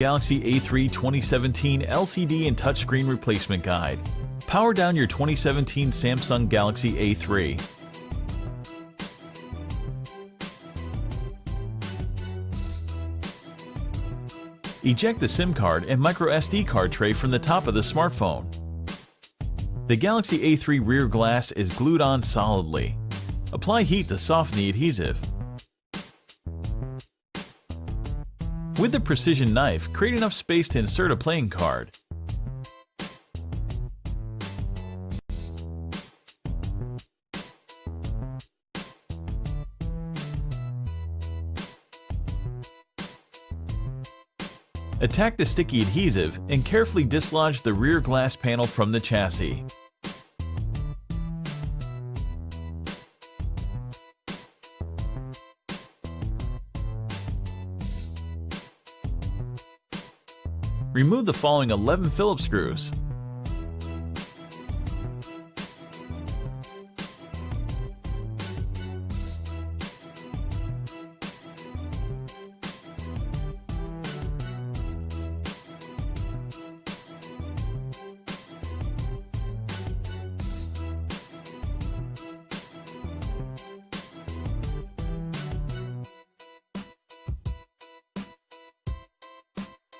Galaxy A3 2017 LCD and touchscreen replacement guide. Power down your 2017 Samsung Galaxy A3. Eject the SIM card and microSD card tray from the top of the smartphone. The Galaxy A3 rear glass is glued on solidly. Apply heat to soften the adhesive. With the precision knife, create enough space to insert a playing card. Attack the sticky adhesive and carefully dislodge the rear glass panel from the chassis. Remove the following 11 Phillips screws.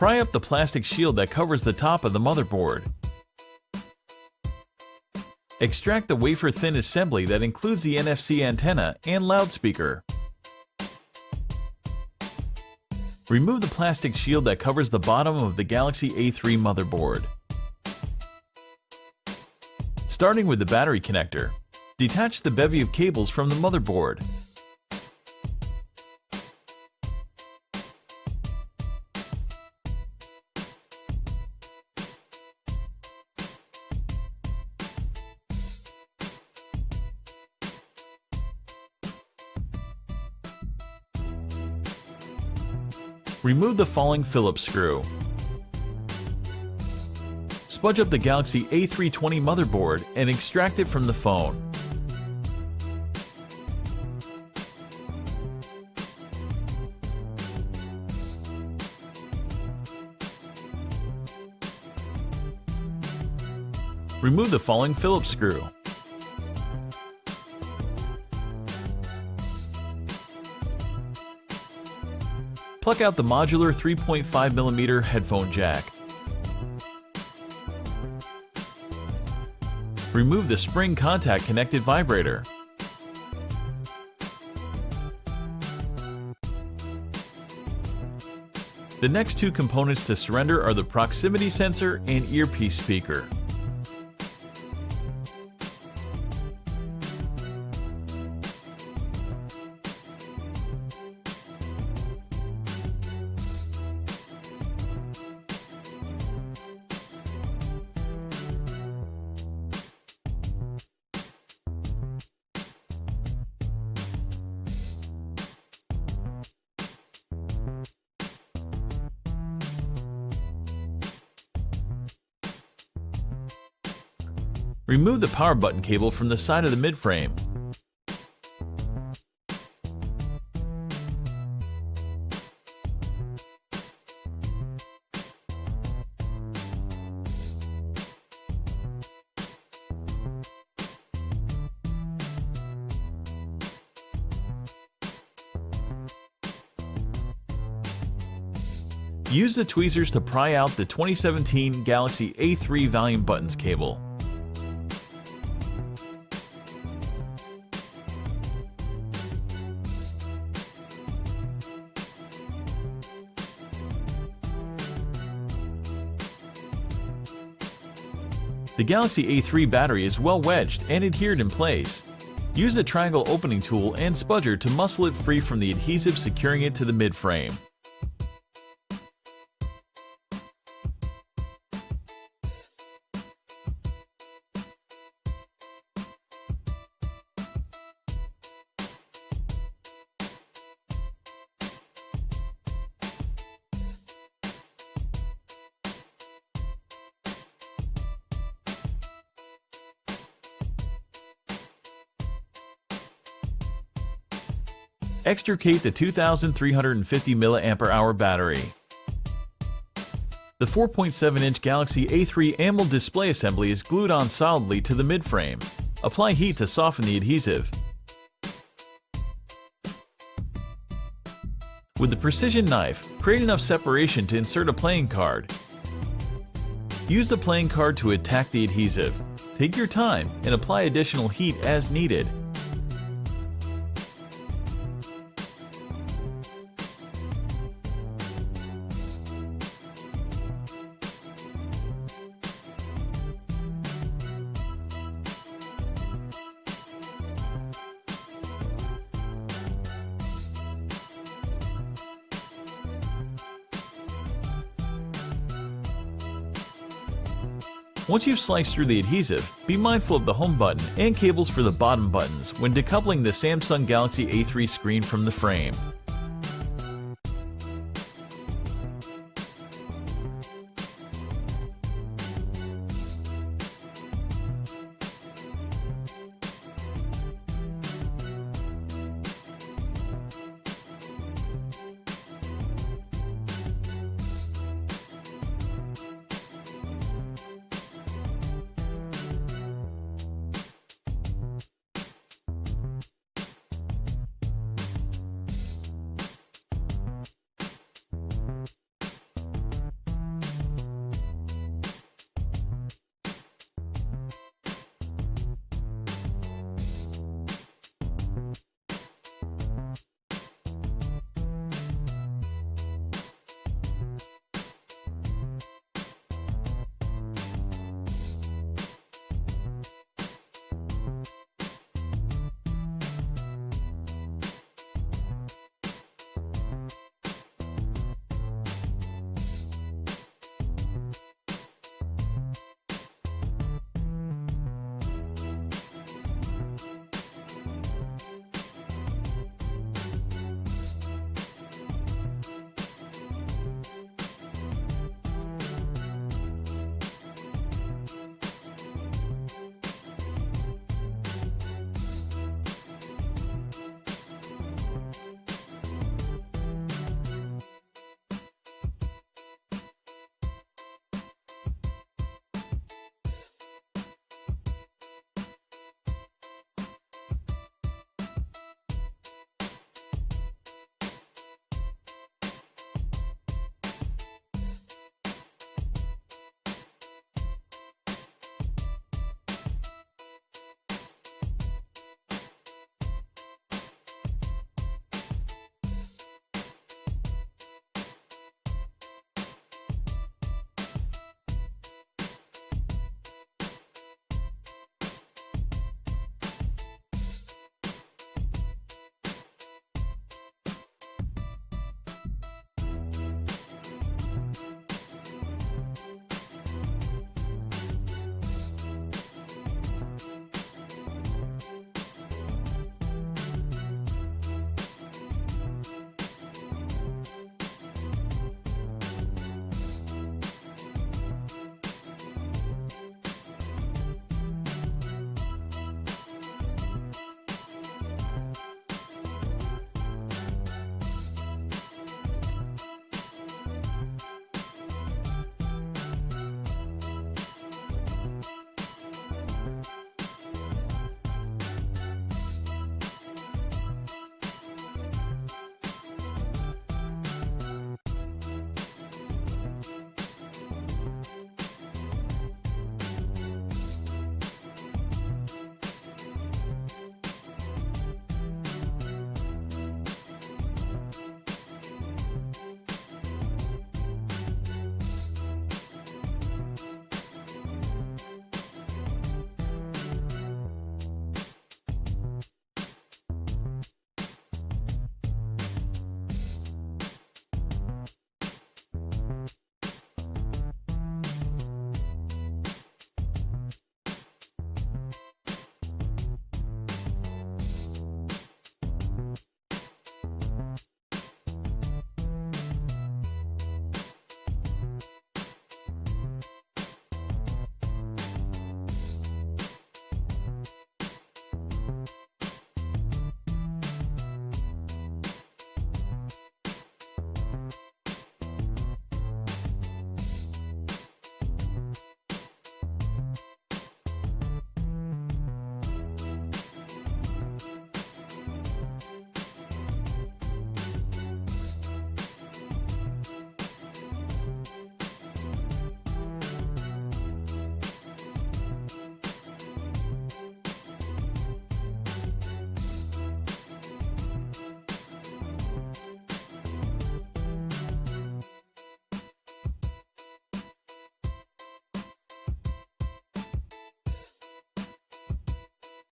Pry up the plastic shield that covers the top of the motherboard. Extract the wafer-thin assembly that includes the NFC antenna and loudspeaker. Remove the plastic shield that covers the bottom of the Galaxy A3 motherboard. Starting with the battery connector, detach the bevy of cables from the motherboard. Remove the falling Phillips screw. Spudge up the Galaxy A320 motherboard and extract it from the phone. Remove the falling Phillips screw. Pluck out the modular 3.5mm headphone jack. Remove the spring contact connected vibrator. The next two components to surrender are the proximity sensor and earpiece speaker. Remove the power button cable from the side of the midframe. Use the tweezers to pry out the 2017 Galaxy A3 volume buttons cable. The Galaxy A3 battery is well wedged and adhered in place. Use a triangle opening tool and spudger to muscle it free from the adhesive securing it to the midframe. Extricate the 2,350 mAh battery. The 4.7-inch Galaxy A3 AMOLED display assembly is glued on solidly to the midframe. Apply heat to soften the adhesive. With the precision knife, create enough separation to insert a playing card. Use the playing card to attack the adhesive. Take your time and apply additional heat as needed. Once you've sliced through the adhesive, be mindful of the home button and cables for the bottom buttons when decoupling the Samsung Galaxy A3 screen from the frame.